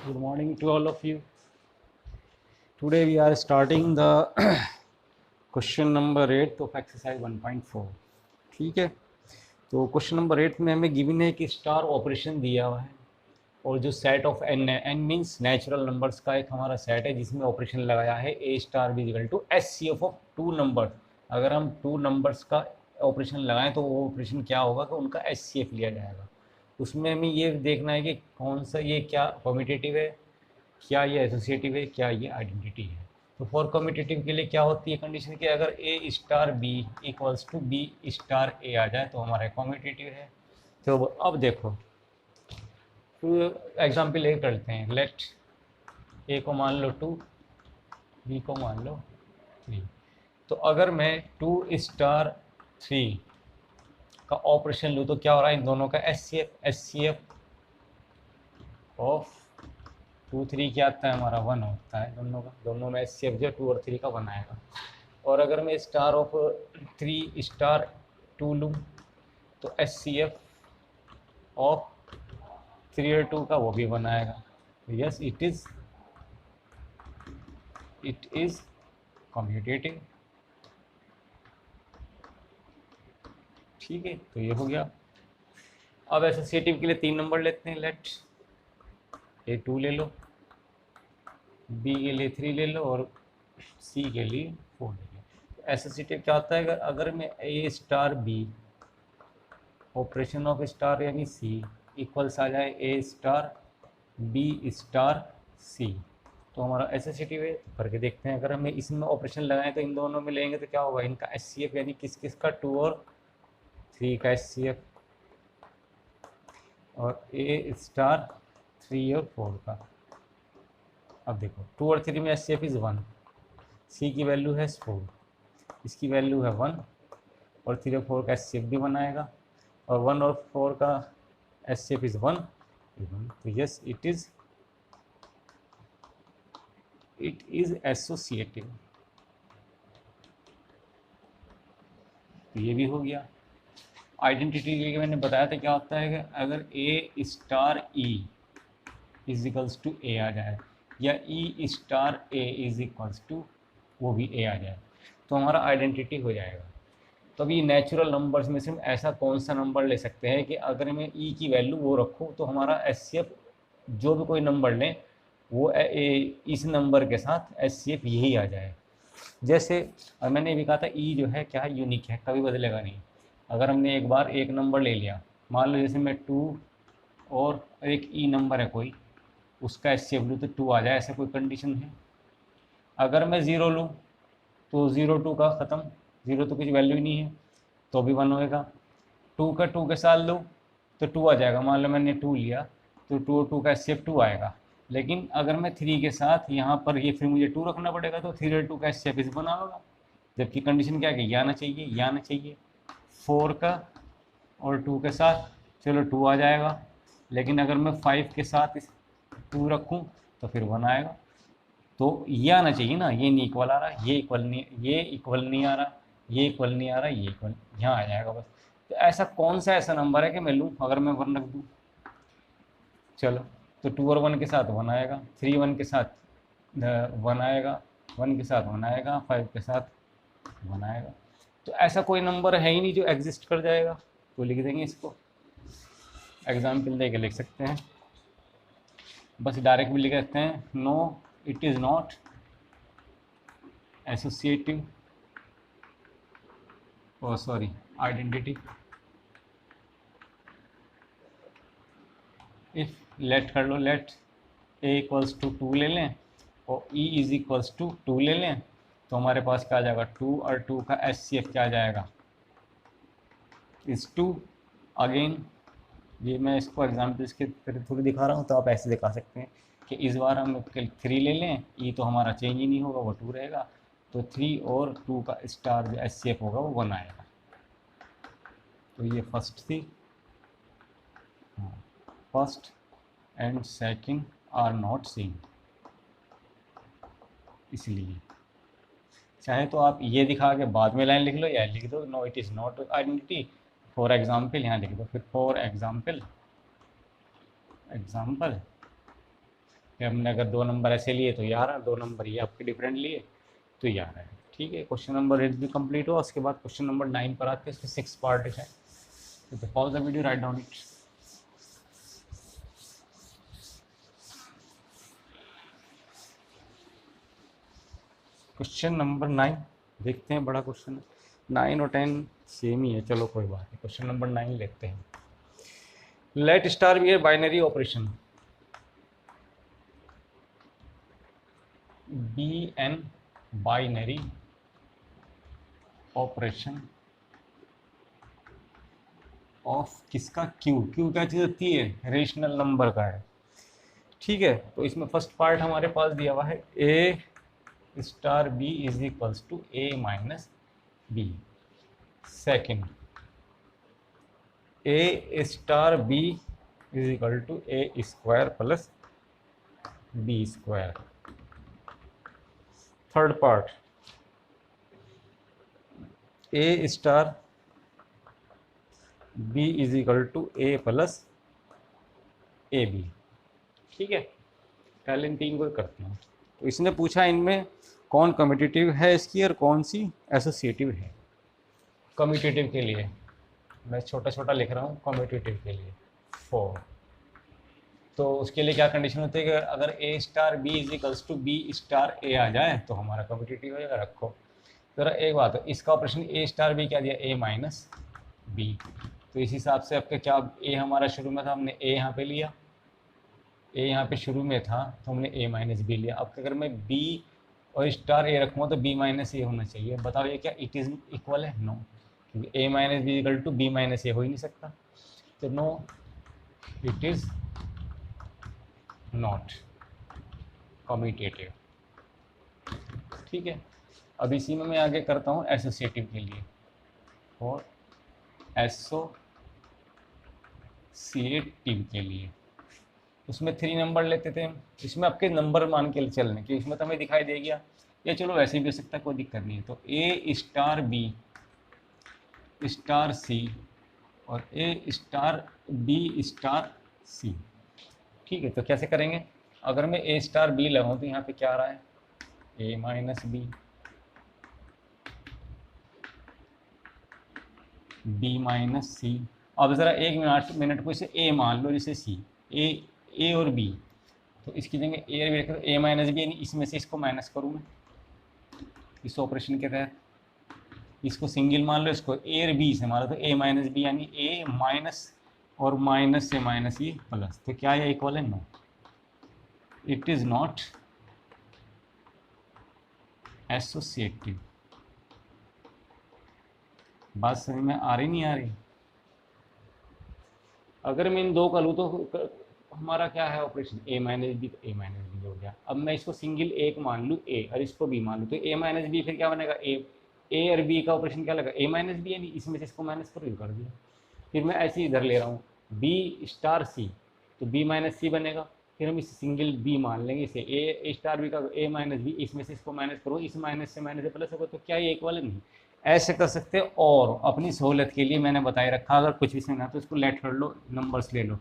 Good morning to all of you. Today we are starting the question number 8 of exercise 1.4. ठीक है, तो question number 8 में हमें given है कि स्टार ऑपरेशन दिया हुआ है और जो सेट ऑफ एन है, एन मीन्स नेचुरल नंबर्स का एक हमारा सेट है जिसमें ऑपरेशन लगाया है ए star B equal to S C F of two number. अगर हम टू नंबर्स का ऑपरेशन लगाएं तो वो ऑपरेशन क्या होगा कि उनका एस सी एफ लिया जाएगा। उसमें हमें ये देखना है कि कौन सा ये क्या कॉम्पिटिटिव है, क्या ये एसोसिएटिव है, क्या ये आइडेंटिटी है। तो फॉर कम्यूटेटिव के लिए क्या होती है कंडीशन कि अगर ए star B equals to B star ए आ जाए तो हमारा कम्यूटेटिव है। तो अब देखो, तो एग्जाम्पल ए करते हैं। लेट ए को मान लो 2, बी को मान लो 3। तो अगर मैं 2 स्टार 3 का ऑपरेशन लूँ तो क्या हो रहा है, इन दोनों का एस सी एफ ऑफ 2 3 क्या आता है हमारा 1 होता है। दोनों में एस सी एफ जो 2 और 3 का 1 आएगा। और अगर मैं स्टार ऑफ 3 स्टार 2 लूँ तो एस सी एफ ऑफ 3 और 2 का वो भी 1 आएगा। Yes, it is commutative. ठीक है, तो ये हो गया। अब एसोसिएटिव के लिए 3 नंबर लेते हैं। लेट ए 2 ले लो, बी के लिए 3 ले लो और सी के लिए 4 ले लो। एसोसिएटिव क्या होता है, अगर मैं A star B operation of star यानी सी इक्वल्स आ जाए A star B star C तो हमारा एसोसिएटिव है। करके देखते हैं, अगर हमें इसमें ऑपरेशन लगाएं तो इन दोनों में लेंगे तो क्या होगा, इनका एस सी एफ यानी किस किस का 2 और 3 का एस सी एफ और ए स्टार 3 और 4 का। अब देखो 2 और 3 में एस सी एफ इज़ 1, सी की वैल्यू है 4, इसकी वैल्यू है 1 और 3 और 4 का एस सी एफ भी 1 आएगा और 1 और 4 का एस सी एफ इज़ 1। तो यस, इट इज एसोसिएटिव। तो ये भी हो गया। आइडेंटिटी के लिए मैंने बताया था क्या होता है कि अगर ए star e is equals to a आ जाए या e star a is equals to वो भी ए आ जाए तो हमारा आइडेंटिटी हो जाएगा। तो अभी नेचुरल नंबर्स में से हम ऐसा कौन सा नंबर ले सकते हैं कि अगर मैं ई की वैल्यू वो रखूँ तो हमारा एस सी एफ जो भी कोई नंबर लें वो इस नंबर के साथ एस सी एफ यही आ जाए। जैसे मैंने भी कहा था ई जो है क्या है, यूनिक है, कभी बदलेगा नहीं। अगर हमने एक बार एक नंबर ले लिया, मान लो जैसे मैं 2 और एक ई नंबर है कोई, उसका एस सी एफ लूँ तो 2 आ जाए, ऐसा कोई कंडीशन है। अगर मैं 0 लूँ तो 0 2 का ख़त्म, 0 तो कुछ वैल्यू ही नहीं है तो भी 1 होएगा। 2 का 2 के साथ लूँ तो 2 आ जाएगा, मान लो मैंने 2 लिया तो 2 और 2 का एस सी एफ 2 आएगा। लेकिन अगर मैं 3 के साथ यहाँ पर ये फिर मुझे 2 रखना पड़ेगा तो 3 और 2 का एस सी एफ इस बना होगा। जबकि कंडीशन क्या है कि ये आना चाहिए, ये आना चाहिए। 4 का और 2 के साथ चलो 2 आ जाएगा, लेकिन अगर मैं 5 के साथ इस 2 रखूँ तो फिर 1 आएगा। तो ये आना चाहिए ना, ये नहीं इक्वल आ रहा, ये इक्वल नहीं, ये इक्वल नहीं आ रहा, ये इक्वल नहीं आ रहा, ये इक्वल यहाँ आ जाएगा बस। तो ऐसा कौन सा ऐसा नंबर है कि मैं लूँ अगर मैं 1 रख दूँ। चलो, तो 2 और 1 के साथ 1 आएगा, 3 1 के साथ 1 आएगा, 1 के साथ 1 आएगा, 5 के साथ 1 आएगा। तो ऐसा कोई नंबर है ही नहीं जो एग्जिस्ट कर जाएगा। तो लिख देंगे इसको, एग्जाम्पल दे के लिख सकते हैं, बस डायरेक्ट भी लिख सकते हैं। No, it is not associative, oh sorry, identity if let कर लो, लेट ए इक्वल्स टू 2 ले लें और ई इज इक्वल्स टू 2 ले लें तो हमारे पास क्या आ जाएगा, 2 और 2 का एस सी एफ क्या आ जाएगा, इज 2। अगेन ये मैं इसको एग्जाम्पल्स के थ्रू दिखा रहा हूँ तो आप ऐसे दिखा सकते हैं कि इस बार हम 3 ले लें, ई तो हमारा चेंज ही नहीं होगा, वो 2 रहेगा। तो 3 और 2 का स्टार जो एस सी एफ होगा वो 1 आएगा। तो ये फर्स्ट थी, first and second are not same, इसलिए चाहे तो आप ये दिखा के बाद में लाइन लिख लो या लिख दो no it is not identity. For example यहाँ लिख दो, फिर फॉर एग्जाम्पल फिर हमने अगर 2 नंबर ऐसे लिए तो ये आ रहा है, 2 नंबर ये आपके डिफरेंट लिए तो ये आ रहा है। ठीक है, क्वेश्चन नंबर 8 भी कंप्लीट हुआ। उसके बाद क्वेश्चन नंबर 9 पर आते हैं, इसमें 6 पार्ट है। तो pause the video, write down it. Question number 9 देखते हैं, बड़ा क्वेश्चन है। 9 और 10 सेम ही है, चलो कोई बात नहीं। क्वेश्चन नंबर 9 लेते हैं। Let star be a binary operation, B an binary operation of किसका, क्यू। क्यू क्या चीज़ होती है, रेशनल नंबर का है। ठीक है, तो इसमें फर्स्ट पार्ट हमारे पास दिया हुआ है, ए star b is equals to a minus b. Second, a star b is equal to a square plus b square. Third part, a star b is equal to a plus a b. ठीक है, पहले इन 3 को करते हैं। तो इसने पूछा इनमें कौन कम्यूटेटिव है इसकी और कौन सी एसोसिएटिव है। कम्यूटेटिव के लिए मैं छोटा छोटा लिख रहा हूँ, कम्यूटेटिव के लिए 4। तो उसके लिए क्या कंडीशन होती है कि अगर ए star b is equals to B star ए आ जाए तो हमारा कम्यूटेटिव हो जाएगा। रखो ज़रा एक बात है, इसका ऑपरेशन ए स्टार बी क्या दिया, ए माइनस बी। तो इस हिसाब से आपका क्या, ए हमारा शुरू में था, हमने ए यहाँ पे लिया, ए यहाँ पे शुरू में था तो हमने ए माइनस बी लिया। अब अगर मैं बी और स्टार ए रखूँगा तो बी माइनस ए होना चाहिए। बताओ ये क्या इट इज़ इक्वल है, नो, क्योंकि a minus b equal to b minus a हो ही नहीं सकता। तो no, it is not commutative. ठीक है, अब इसी में मैं आगे करता हूँ एसोसिएटिव के लिए, और एसोसिएटिव के लिए उसमें 3 नंबर लेते थे। इसमें आपके नंबर मान के चलने कि इसमें तो हमें दिखाई दे गया, या चलो वैसे भी हो सकता है, कोई दिक्कत नहीं है। तो A star B star C और ए स्टार बी स्टार सी। ठीक है, तो कैसे करेंगे, अगर मैं ए स्टार बी लगाऊँ तो यहाँ पे क्या आ रहा है, A minus B, B minus सी। अब ज़रा एक मिनट को इसे ए मान लो, जैसे सी, ए और बी, तो इसकी जगह ए और बी रखो, ए माइनस बी, यानी इसमें से इसको माइनस करूँ मैं इस ऑपरेशन के तहत। इसको सिंगल मान लो, इसको ए और बी से मानो तो ए माइनस बी, यानी ए माइनस और माइनस से माइनस ये प्लस। तो क्या ये इक्वल है, no, it is not associative. बात समझ में आ रही नहीं आ रही। अगर मैं इन 2 का लूँ तो हमारा क्या है ऑपरेशन, ए माइनस बी, तो ए माइनस बी हो गया। अब मैं इसको सिंगल एक मान लूँ ए और इसको बी मान लूँ तो ए माइनस बी, फिर क्या बनेगा, ए और बी का ऑपरेशन क्या लगा, ए माइनस बी, यानी इसमें से इसको माइनस कर दिया। फिर मैं ऐसे ही इधर ले रहा हूँ बी स्टार सी, तो बी माइनस सी बनेगा। फिर हम इसे सिंगल बी मान लेंगे, इसे ए स्टार बी का ए माइनस बी, इसमें से इसको माइनस करो, इस माइनस से माइनस प्लस होगा। तो क्या ये इक्वल नहीं, ऐसे कर सकते हो। और अपनी सहूलत के लिए मैंने बताए रखा, अगर कुछ भी समझना तो इसको लेट कर लो, नंबर्स ले लो,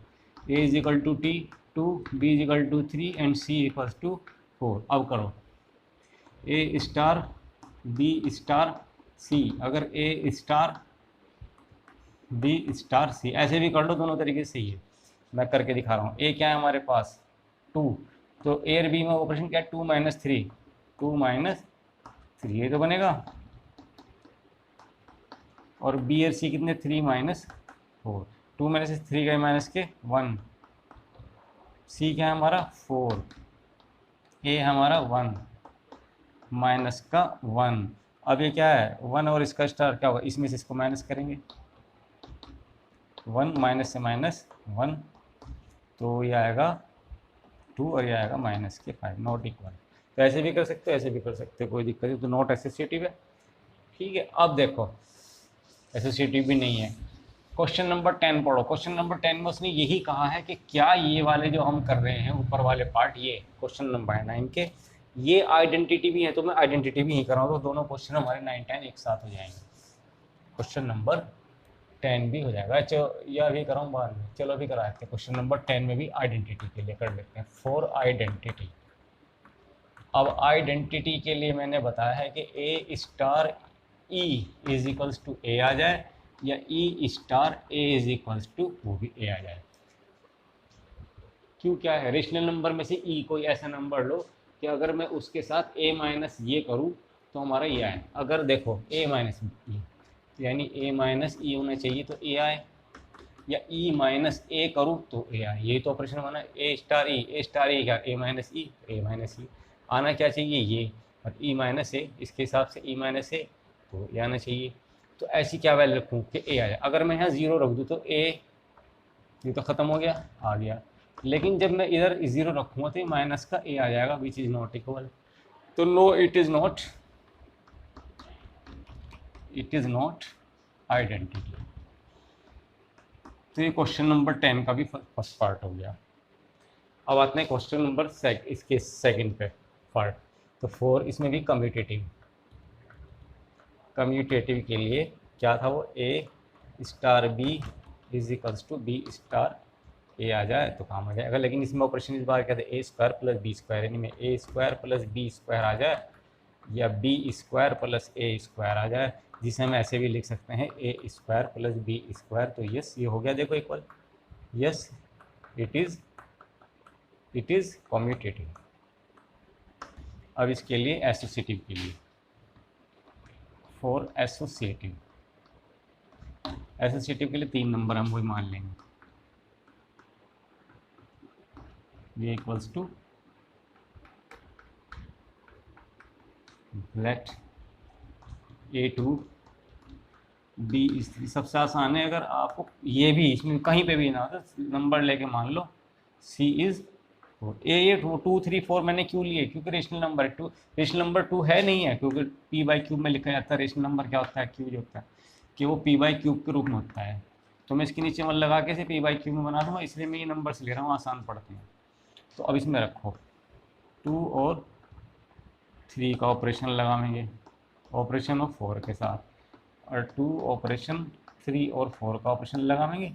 ए इज इक्वल टू टी 2, B is equal to 3 and C equals to 4। अब करो ए स्टार बी स्टार सी, अगर ए स्टार बी स्टार सी, ऐसे भी कर लो, दोनों तरीके से ही है, मैं करके दिखा रहा हूँ। ए क्या है हमारे पास 2, तो ए और बी में ऑपरेशन क्या है, 2 माइनस 3, 2 माइनस 3 ये तो बनेगा, और बी और सी कितने, 3 माइनस 4, 2 माइनस 3 का माइनस के 1, सी क्या है हमारा 4, ए हमारा 1 माइनस का 1। अब ये क्या है 1 और इसका स्टार क्या होगा, इसमें से इसको माइनस करेंगे, 1 माइनस से माइनस 1, तो ये आएगा 2 और ये आएगा माइनस के 5, नॉट इक्वल। तो ऐसे भी कर सकते हो, ऐसे भी कर सकते हो, कोई दिक्कत नहीं। तो नॉट एसोसिएटिव है। ठीक है, अब देखो एसोसिएटिव भी नहीं है। क्वेश्चन नंबर 10 पढ़ो। क्वेश्चन नंबर 10 में उसने यही कहा है कि क्या ये वाले जो हम कर रहे हैं ऊपर वाले पार्ट, ये क्वेश्चन नंबर 9 के ये आइडेंटिटी भी है, तो मैं आइडेंटिटी भी ही कर रहा हूँ, तो दोनों क्वेश्चन हमारे 9, 10 एक साथ हो जाएंगे। क्वेश्चन नंबर 10 भी हो जाएगा। चलो या अभी कराऊँ बाद में, चलो अभी करा देते हैं। क्वेश्चन नंबर 10 में भी आइडेंटिटी के लिए कर लेते हैं, फॉर आइडेंटिटी। अब आइडेंटिटी के लिए मैंने बताया है कि a star e is equals to a आ जाए, या e star a is equals to वो भी ए आ जाए। क्यों, क्या है, रेशनल नंबर में से ई कोई ऐसा नंबर लो कि अगर मैं उसके साथ ए माइनस ये करूँ तो हमारा ये आए। अगर देखो ए माइनस ई, यानी ए माइनस ई होना चाहिए तो ए आए, या ई माइनस ए करूँ तो ए आए। यही तो ऑपरेशन बना, ए स्टार ई क्या, ए माइनस ई आना क्या चाहिए ये, और ई माइनस ए इसके हिसाब से ई माइनस ए तो ये आना चाहिए। तो ऐसी क्या वैल्यू रखूँ कि ए आ जाए। अगर मैं यहाँ ज़ीरो रख दूँ तो ए, ये तो ख़त्म हो गया, आ गया। लेकिन जब मैं इधर ज़ीरो रखूँगा तो माइनस का ए आ जाएगा, विच इज़ नॉट इक्वल। तो no, it is not identity. तो ये क्वेश्चन नंबर 10 का भी फर्स्ट पार्ट हो गया। अब आते हैं क्वेश्चन नंबर इसके सेकंड पे पार्ट। तो 4 इसमें भी कम्यूटेटिव के लिए क्या था, वो a star b is equals to B star ए आ जाए तो काम आ जाएगा। लेकिन इसमें ऑपरेशन इस बार क्या था, ए स्क्वायर प्लस बी स्क्वायर, यानी में ए स्क्वायर प्लस बी स्क्वायर आ जाए, या B square plus a square आ जाए, जिसे हम ऐसे भी लिख सकते हैं ए स्क्वायर प्लस बी स्क्वायर। तो यस, ये हो गया देखो equal, yes it is commutative. अब इसके लिए एसोसिएटिव के लिए, फॉर एसोसिएटिव के लिए 3 नंबर हम वही मान लेंगे, ये equals to late A2 B, सबसे आसान है। अगर आपको ये भी इसमें कहीं पे भी ना हो तो नंबर लेके मान लो C इज ए 2 3 4 मैंने क्यों लिए, क्योंकि रेशनल नंबर 2, रेशनल नंबर 2 है नहीं है, क्योंकि P बाई क्यूब में लिखा जाता है। रेशनल नंबर क्या होता है, क्यूब होता है, कि वो P बाई क्यूब के रूप में होता है। तो मैं इसके नीचे 1 लगा के से P बाई क्यूब में बना दूँगा, इसलिए मैं ये नंबर से ले रहा हूँ, आसान पड़ते हैं। तो अब इसमें रखो 2 और 3 का ऑपरेशन लगाएंगे, ऑपरेशन ऑफ 4 के साथ, और 2 ऑपरेशन 3 और 4 का ऑपरेशन लगाएंगे।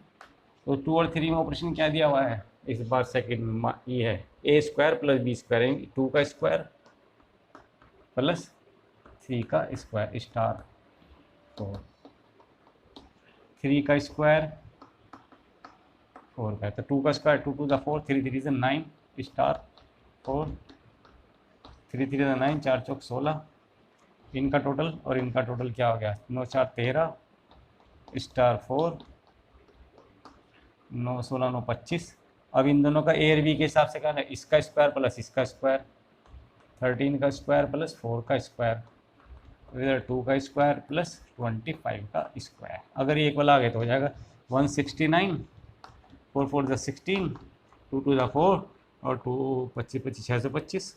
तो 2 और 3 में ऑपरेशन क्या दिया हुआ है इस बार सेकंड में, ये है ए स्क्वायर प्लस बी स्क्वायर, 2 का स्क्वायर प्लस 3 का स्क्वायर स्टार, तो 3 का स्क्वायर 4 का, तो 2 का स्क्वायर 2 2 4, 3 3 से 9 स्टार 4, 3 3 9, 4 चौक 16, इनका टोटल और इनका टोटल क्या हो गया, 9 4 13 स्टार 4, 9 16 9 25। अब इन दोनों का ए और बी के हिसाब से क्या है, इसका स्क्वायर प्लस इसका स्क्वायर, 13 का स्क्वायर प्लस 4 का स्क्वायर, इधर 2 का स्क्वायर प्लस 25 का स्क्वायर। अगर ये इक्वल आ गए तो हो जाएगा 169, 4 4 16, 2 2 4 और 2 25 25 625।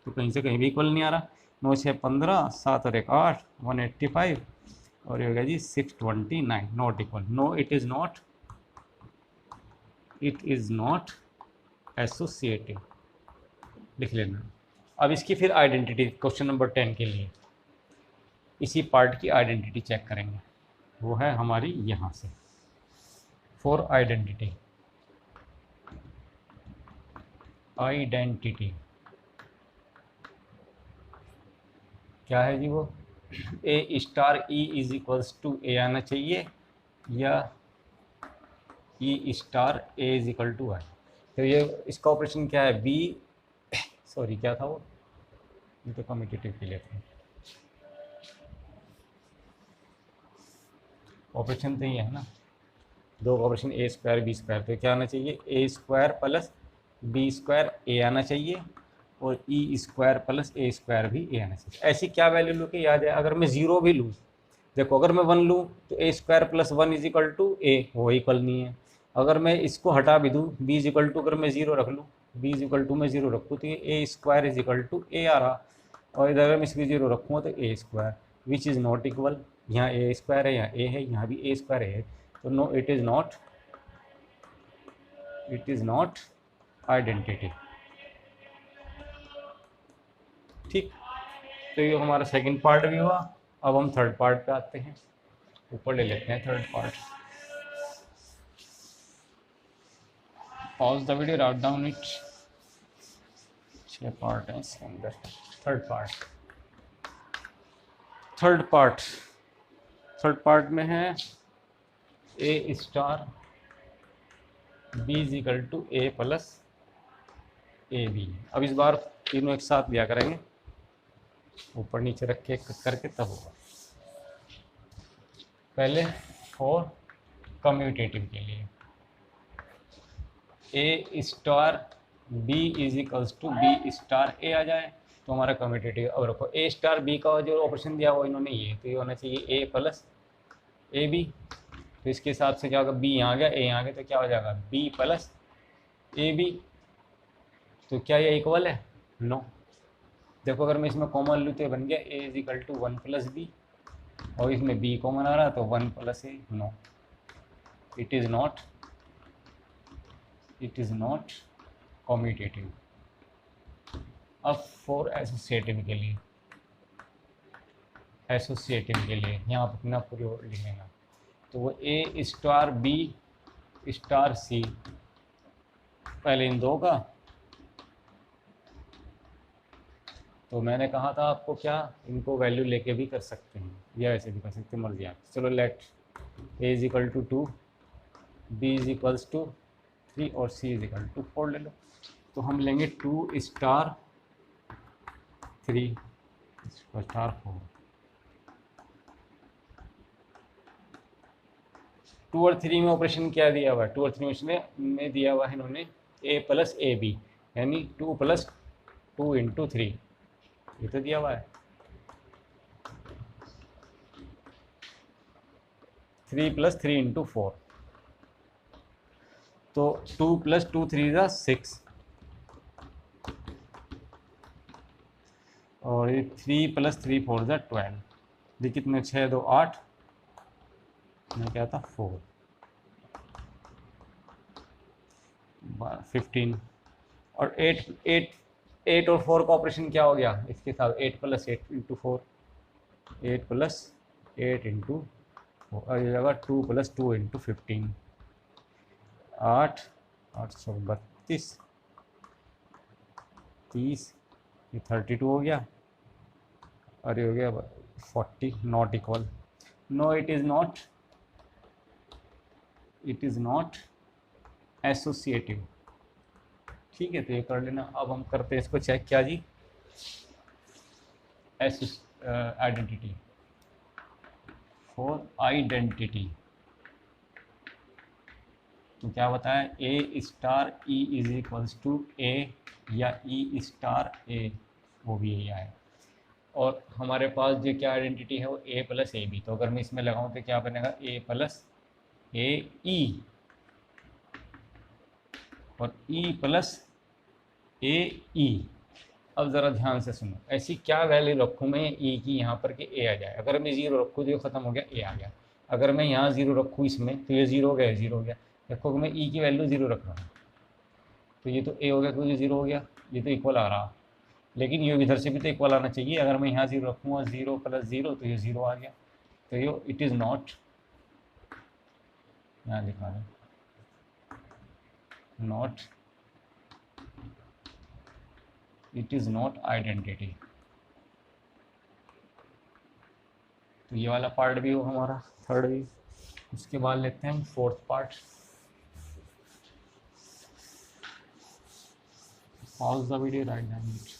तो कहीं से कहीं भी इक्वल नहीं आ रहा। 9 6 15, 7 और 1 8, 185, और ये हो गया जी 629, not equal. No, it is not associative, लिख लेना। अब इसकी फिर आइडेंटिटी क्वेश्चन नंबर 10 के लिए इसी पार्ट की आइडेंटिटी चेक करेंगे, वो है हमारी यहाँ से, फॉर आइडेंटिटी क्या है जी, वो a star e is equals to a आना चाहिए, या e star a is equal to i. तो ये इसका ऑपरेशन क्या है, बी सॉरी क्या था वो, ये तो कम्यूटेटिव के लिए था, ऑपरेशन तो ये है ना, दो ऑपरेशन ए स्क्वायर बी स्क्वायर, तो क्या आना चाहिए, ए स्क्वायर प्लस बी स्क्वायर ए आना चाहिए, और E square plus a square भी ए आना चाहिए। ऐसी क्या वैल्यू लो के याद है, अगर मैं ज़ीरो भी लूँ, देखो अगर मैं 1 लूँ तो a square plus 1 is equal to a, वो इक्वल नहीं है। अगर मैं इसको हटा भी दूँ, बी इज इक्वल टू, अगर मैं ज़ीरो रख लूँ, बी इज इक्वल टू मैं ज़ीरो रखूँ तो ये a square is equal to a आ रहा, और इधर अगर मैं इसकी ज़ीरो रखूँगा तो a square, which is not equal. यहाँ ए स्क्वायर है, यहाँ ए है, यहाँ भी ए स्क्वायर है, तो no, it is not identity. ठीक, तो ये हमारा सेकंड पार्ट भी हुआ। अब हम थर्ड पार्ट पे आते हैं, ऊपर ले लेते हैं third part. Pause the video, write down it. 6 part है इसके अंदर। थर्ड पार्ट में है ए star b is equal to a plus a b. अब इस बार तीनों एक साथ लिया करेंगे, ऊपर नीचे रख के करके तब होगा। पहले फॉर कम्यूटेटिव के लिए a star b is equals to B star ए आ जाए तो हमारा कम्यूटेटिव। अब रखो ए स्टार बी का जो ऑपरेशन दिया वो इन्होंने ये, तो ये होना चाहिए ए प्लस ए बी। तो इसके हिसाब से क्या होगा, बी यहाँ आ गया ए यहाँ आ गया, तो क्या हो जाएगा बी प्लस ए बी। तो क्या ये इक्वल है? नो। देखो अगर मैं इसमें कॉमन लूँ तो ये बन गया a is equal to 1 plus b, और इसमें बी कॉमन आ रहा तो 1 plus a. No, it is not commutative. अब फॉर एसोसिएटिव के लिए यहाँ पर अपना पूरी लिखेगा, तो वो ए स्टार बी स्टार सी, पहले इन दो का, तो मैंने कहा था आपको क्या, इनको वैल्यू लेके भी कर सकते हैं या ऐसे भी कर सकते हैं, मर्जी आप। चलो let A is equal to 2, B is equals to 3 और सी इज इक्वल टू 4 ले लो। तो हम लेंगे 2 स्टार 3 स्टार 4। 2 और 3 में ऑपरेशन क्या दिया हुआ है? 2 और 3 में दिया हुआ है इन्होंने ए प्लस ए बी, यानी 2 प्लस 2 इंटू 3, ये तो दिया हुआ है। 3 प्लस 3 इंटू 4, तो 2 प्लस 2 3 ज़ा 6, और ये 3 प्लस 3 4 ज़ा 12। ये कितने, 6 2 8, मैं क्या था 4 15, और 8 और 4 का ऑपरेशन क्या हो गया इसके साथ, 8 प्लस 8 इंटू 4, 8 प्लस 8 इंटू 4, और ये जगह 2 प्लस 2 इंटू 15, 8 832 30, ये 32 हो गया, और ये हो गया 40। Not equal, no it is not associative. ठीक है, तो ये कर लेना। अब हम करते हैं इसको चेक, क्या जी, आइडेंटिटी। फॉर आइडेंटिटी तो क्या बताया, a star e is equals to a या ई स्टार ए, वो भी यही आया। और हमारे पास जो क्या आइडेंटिटी है वो ए प्लस ए बी, तो अगर मैं इसमें लगाऊं तो क्या बनेगा, ए प्लस ए ई और ई प्लस ए ई। अब ज़रा ध्यान से सुनो, ऐसी क्या वैल्यू रखूँ मैं ई की यहाँ पर कि ए आ जाए। अगर मैं 0 रखूँ तो ये ख़त्म हो गया, ए आ गया। अगर मैं यहाँ 0 रखूँ इसमें तो ये 0 हो गया, 0 हो गया। देखो मैं ई की वैल्यू 0 रख रहा हूँ तो ये तो ए हो गया क्योंकि 0 हो गया, ये तो इक्वल आ रहा। लेकिन ये इधर से भी तो इक्वल आना चाहिए। अगर मैं यहाँ 0 रखूँगा, 0 प्लस 0 तो ये 0 आ गया। तो ये इट इज़ नॉट, यहाँ लिखा है not, it is not identity. तो ये वाला पार्ट भी हो हमारा, थर्ड भी। उसके बाद लेते हैं हम fourth part. Pause the video, write down it.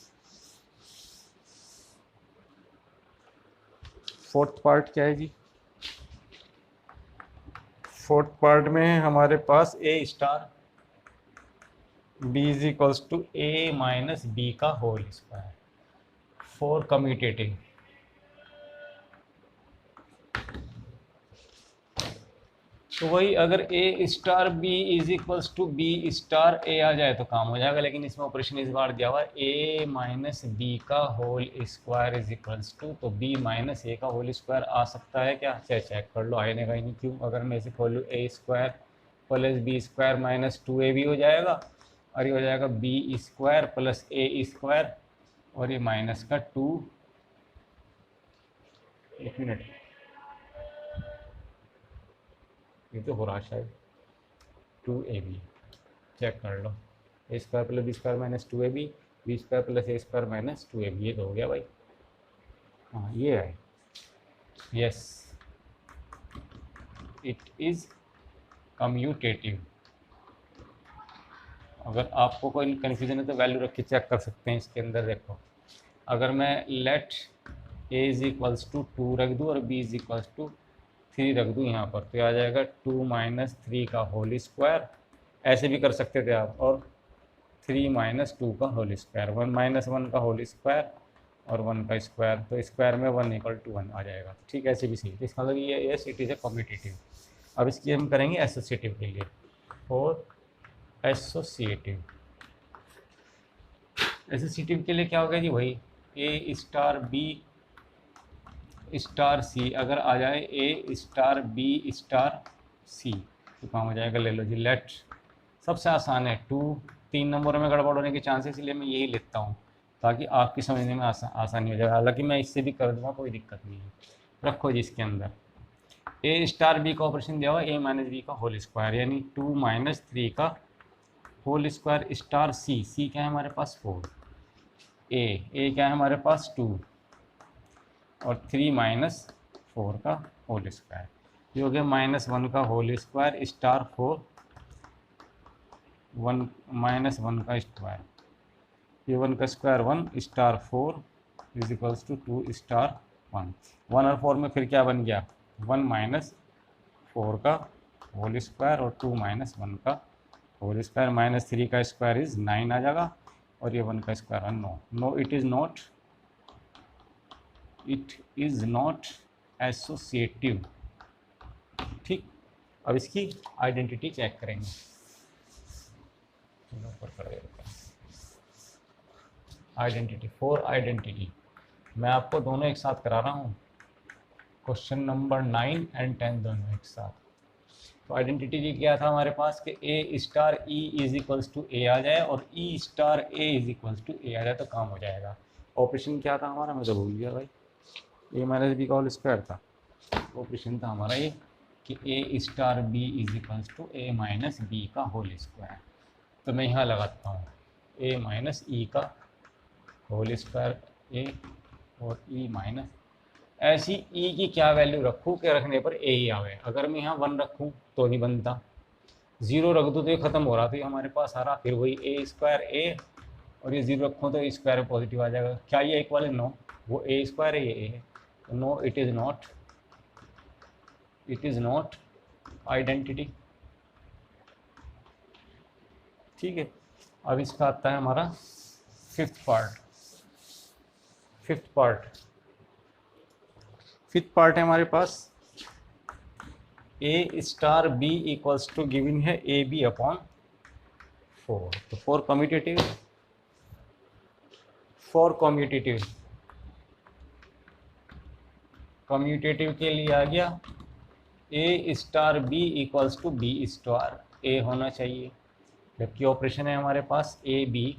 Fourth part क्या है जी? फोर्थ पार्ट में हमारे पास a star b is equals to a minus B का होल स्क्वायर फॉर कम्यूटेटिव। तो वही, अगर ए star b is equals to B star ए आ जाए तो काम हो जाएगा। लेकिन इसमें ऑपरेशन इस बार दिया हुआ है ए माइनस बी का whole square is equals to, तो बी माइनस ए का होल स्क्वायर आ सकता है क्या? चेक कर लो, आने का ही नहीं। क्यों? अगर मैं इसे खोल लूँ, a square plus b square minus 2a भी हो जाएगा, और ये हो जाएगा b square plus a square, और ये माइनस का 2, एक मिनट, ये तो हो रहा शायद 2ab। चेक कर लो, a square plus b square minus 2ab, b square plus a square minus 2ab, ये तो हो गया भाई। हाँ ये है, यस इट इज़ कम्यूटेटिव। अगर आपको कोई कन्फ्यूजन है तो वैल्यू रख के चेक कर सकते हैं। इसके अंदर देखो, अगर मैं let A is equals to 2 रख दूँ और बी इज इक्वल्स टू 3 रख दूँ यहाँ पर, तो ये आ जाएगा 2 माइनस 3 का होल स्क्वायर, ऐसे भी कर सकते थे आप, और 3 माइनस 2 का होल स्क्वायर, 1 माइनस 1 का होल स्क्वायर और 1 का स्क्वायर, तो स्क्वायर में 1 इक्वल टू 1 आ जाएगा। ठीक है, ऐसे भी सही। तो इसका मतलब ये yes it is a commutative. अब इसकी हम करेंगे एसोसिएटिव के लिए। और एसोसिएटिव, एसोसिएटिव के लिए क्या होगा जी, वही ए स्टार बी स्टार सी अगर आ जाए, A star B star C, तो काम हो जाएगा। ले लो जी, लेट सबसे आसान है, 3 नंबरों में गड़बड़ होने के चांसेस, इसलिए मैं यही लिखता हूँ ताकि आपकी समझने में आसानी हो जाए। हालांकि मैं इससे भी कर दूँगा, कोई दिक्कत नहीं है। रखो जी, इसके अंदर ए स्टार बी का ऑपरेशन दिया हुआ, ए माइनस बी का होल स्क्वायर, यानी 2 माइनस 3 का होल स्क्वायर स्टार सी, सी क्या है हमारे पास 4, ए क्या है हमारे पास 2 और 3 माइनस 4 का होल स्क्वायर, ये हो गया -1 का होल स्क्वायर स्टार 4, 1 माइनस 1 का स्क्वायर, ये 1 का square 1 star 4 is equals to 2 star 1। 1 और 4 में फिर क्या बन गया, 1 माइनस 4 का होल स्क्वायर और 2 माइनस 1 का होल स्क्वायर, -3 का स्क्वायर इज 9 आ जाएगा, और ये 1 का square 1। No it is not associative. ठीक, अब इसकी आइडेंटिटी चेक करेंगे। ऊपर कर देते हैं आइडेंटिटी। फॉर आइडेंटिटी मैं आपको दोनों एक साथ करा रहा हूँ, क्वेश्चन नंबर 9 एंड 10 दोनों एक साथ। तो आइडेंटिटी जी क्या था हमारे पास कि a star e is equals to a आ जाए और e star a is equals to a आ जाए तो काम हो जाएगा। ऑपरेशन क्या था हमारा, मैं तो भूल गया भाई, ए माइनस बी का होल स्क्वायर था। ऑपरेशन था हमारा ये कि a star b is equals to a minus B का होल स्क्वायर। तो मैं यहाँ लगाता हूँ ए माइनस ई का होल स्क्वायर ए और ई माइनस, ऐसी ई की क्या वैल्यू रखूँ कि रखने पर ए ही आवे। अगर मैं यहाँ 1 रखूँ तो नहीं बनता, 0 रख दूँ तो ये ख़त्म हो रहा, तो ये हमारे पास आ रहा फिर वही ए स्क्वायर ए, और ये 0 रखूँ तो स्क्वायर पॉजिटिव आ जाएगा। क्या ये इक्वल है, नो, वो ए स्क्वायर है, ये ए है, तो no it is not identity. ठीक है, अब इसका आता है हमारा फिफ्थ पार्ट है हमारे पास, a star B equals to given है ए बी अपॉन 4। तो फॉर कम्यूटेटिव के लिए आ गया a star B equals to B star a होना चाहिए, जबकि ऑपरेशन है हमारे पास ए बी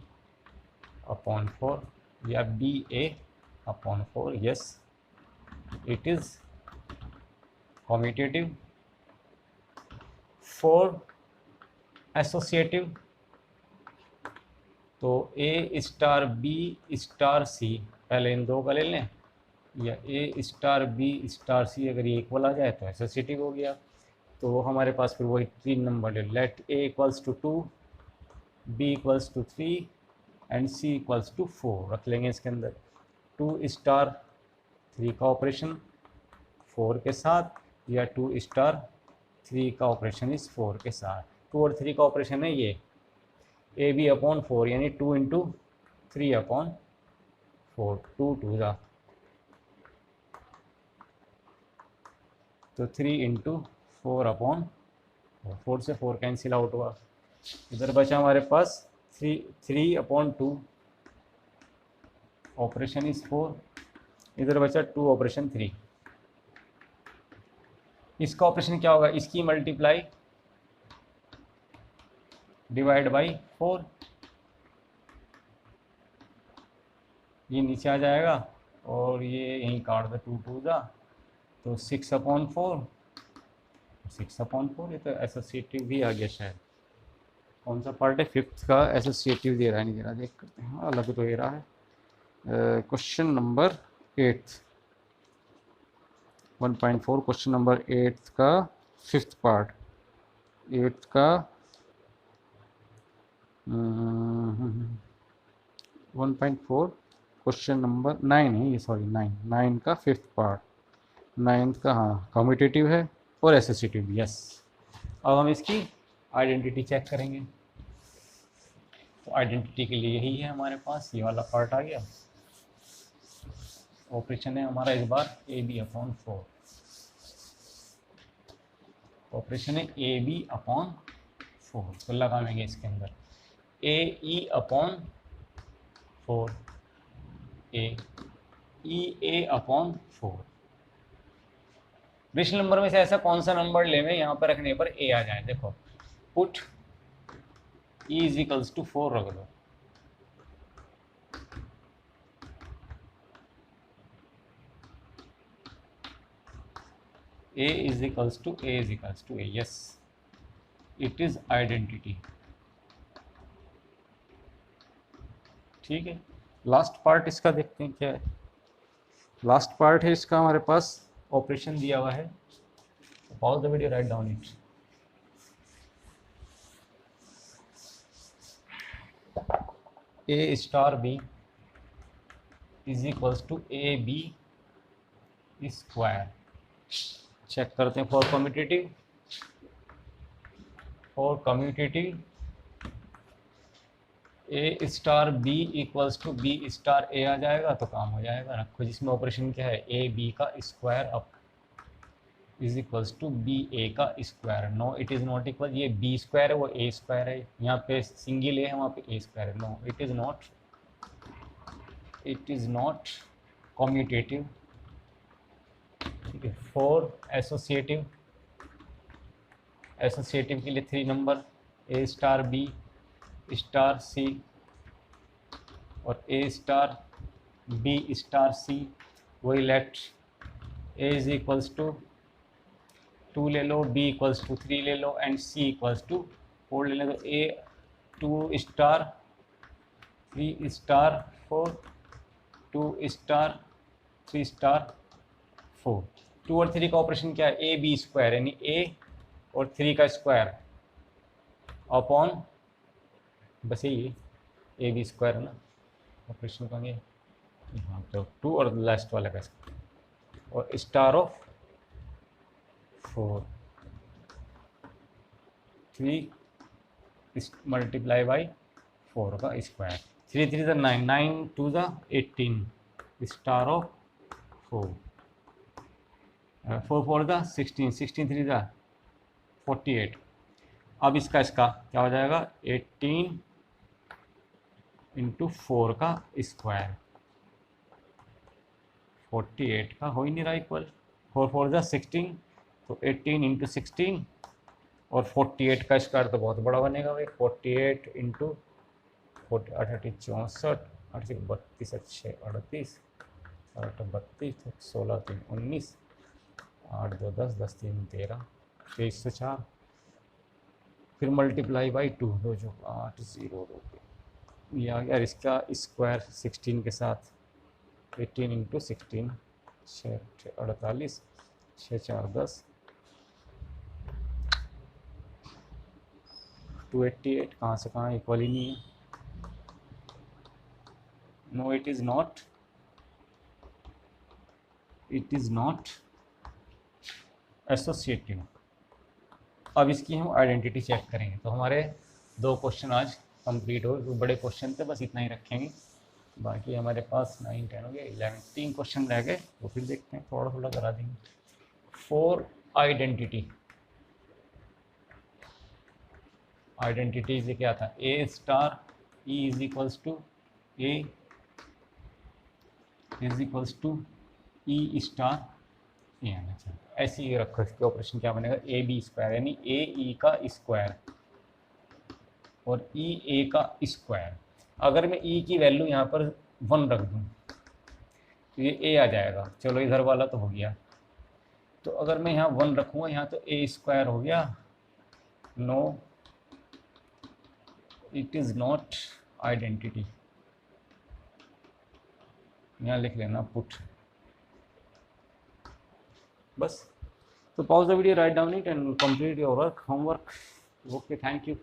अपॉन 4 या B A upon 4। Yes it is commutative. For associative तो ए स्टार बी स्टार सी, पहले इन दो का ले लें, या ए स्टार बी स्टार सी अगर ये इक्वल आ जाए तो एसोसिएटिव हो गया। तो हमारे पास फिर वही 3 नंबर ले, let A equals to 2, B equals to 3 and C equals to 4 रख लेंगे इसके अंदर। 2 स्टार 3 का ऑपरेशन 4 के साथ, या 2 स्टार 3 का ऑपरेशन इस 4 के साथ। 2 और 3 का ऑपरेशन है ये ए बी अपॉन 4, यानी 2 इंटू 3 अपॉन 4, 2 2 जा, तो 3 इंटू 4 अपॉन 4 से 4 कैंसिल आउट हुआ। इधर बचा हमारे पास 3 अपॉन 2 ऑपरेशन इज 4, इधर बचा 2 ऑपरेशन 3। इसका ऑपरेशन क्या होगा, इसकी मल्टीप्लाई डिवाइड बाई 4, ये नीचे आ जाएगा और ये यहीं काट दो, 2 2 जा, तो 6 अपॉन 4, 6 अपॉन 4, ये तो एसोसिएटिव भी आ गया शायद। कौन सा पार्ट है? फिफ्थ का एसोसिएटिव दे रहा है, नहीं दे रहा, देख करते हैं। हाँ, अलग तो दे रहा है। क्वेश्चन नंबर 8 1.4, क्वेश्चन नंबर 8 का फिफ्थ पार्ट, 8 का 1.4 क्वेश्चन नंबर 9 है ये, सॉरी 9 का फिफ्थ पार्ट, 9 का, हाँ, कम्यूटेटिव है और एसोसिएटिव। यस, अब हम इसकी आइडेंटिटी चेक करेंगे। तो आइडेंटिटी के लिए यही है हमारे पास, ये वाला पार्ट आ गया। ऑपरेशन है हमारा इस बार ए बी अपॉन 4, ऑपरेशन है ए बी अपॉन 4, तो लगाएंगे इसके अंदर ए ई अपॉन 4, ए अपॉन 4। रेशनल नंबर में से ऐसा कौन सा नंबर लेवे यहाँ पर रखने पर ए आ जाए? देखो, put e is equals to 4 रख दो, a is equals to a. Yes, it is identity. ठीक है, लास्ट पार्ट इसका देखते हैं क्या है। लास्ट पार्ट है इसका हमारे पास, ऑपरेशन दिया हुआ है। Pause the video, write down it. A star b is equals to a b square. Check करते हैं for commutative. A star B equals to B star ए आ जाएगा तो काम हो जाएगा। रखो, जिसमें ऑपरेशन क्या है, ए बी का square up is equals to b a का square. No, it is not equal, ये बी स्क्वायर है वो ए स्क्वायर है, यहाँ पे सिंगल ए है वहाँ पे ए स्क्वायर है। No, it is not commutative. ठीक है, फॉर एसोसिएटिव के लिए 3 number, A star B star C और A star B star C, वही let A is equals to 2 ले लो, बी इक्वल्स टू 3 ले लो एंड सी इक्वल्स टू 4 ले लो। तो A 2 star 3 star 4, 2 star 3 star 4। 2 और 3 का ऑपरेशन क्या है, ए बी स्क्वायर, यानी ए और 3 का स्क्वायर अपॉन, बस यही ए बी स्क्वायर है ना, ऑपरेशन करेंगे हाँ, तो 2 और लास्ट वाला का और स्टार ऑफ 4, 3 मल्टीप्लाई बाई 4 का स्क्वायर, 3 3 9, 9 2 18 स्टार ऑफ 4, 4 4 16, 16 3 48। अब इसका क्या हो जाएगा, 18 इंटू 4 का स्क्वायर, 48 का हो ही नहीं रहा इक्वल, 4 4 16, तो 18 इंटू 16 और 48 का स्क्वायर तो बहुत बड़ा बनेगा भाई, 48 इंटू 48 64, 8 32 अच्छे 38, 8 32, 16 3 19, 8 2 10, 10 3 13, 23 से 4, फिर मल्टीप्लाई बाई 2, दो जो 8 0 ये आ गया। इसका स्क्वायर 16 के साथ 18 इंटू 16, 6 48, 6 4 10, 288 कहाँ से कहाँ इक्वल ही नहीं है। No, it is not associative. अब इसकी हम आइडेंटिटी चेक करेंगे। तो हमारे 2 क्वेश्चन आज कंप्लीट हो गए, बड़े क्वेश्चन थे, बस इतना ही रखेंगे। बाकी हमारे पास 9 10 हो गए, 11 3 क्वेश्चन रह गए, तो फिर देखते हैं, थोड़ा थोड़ा करा देंगे। फॉर आइडेंटिटी से क्या था, a star e is equals to a is equals to e star a आना चाहिए। ऐसे ही रखो, इसके ऑपरेशन क्या बनेगा, ए बी स्क्वायर, यानी ए ई का स्क्वायर और ई ए का स्क्वायर। अगर मैं ई की वैल्यू यहाँ पर 1 रख दूँ तो ये ए आ जाएगा, चलो इधर वाला तो हो गया। तो अगर मैं यहाँ 1 रखूँगा, यहाँ तो ए स्क्वायर हो गया, no it is not identity, यहाँ लिख लेना पुट बस. So pause the video, write down it and complete your work, homework. Okay, thank you.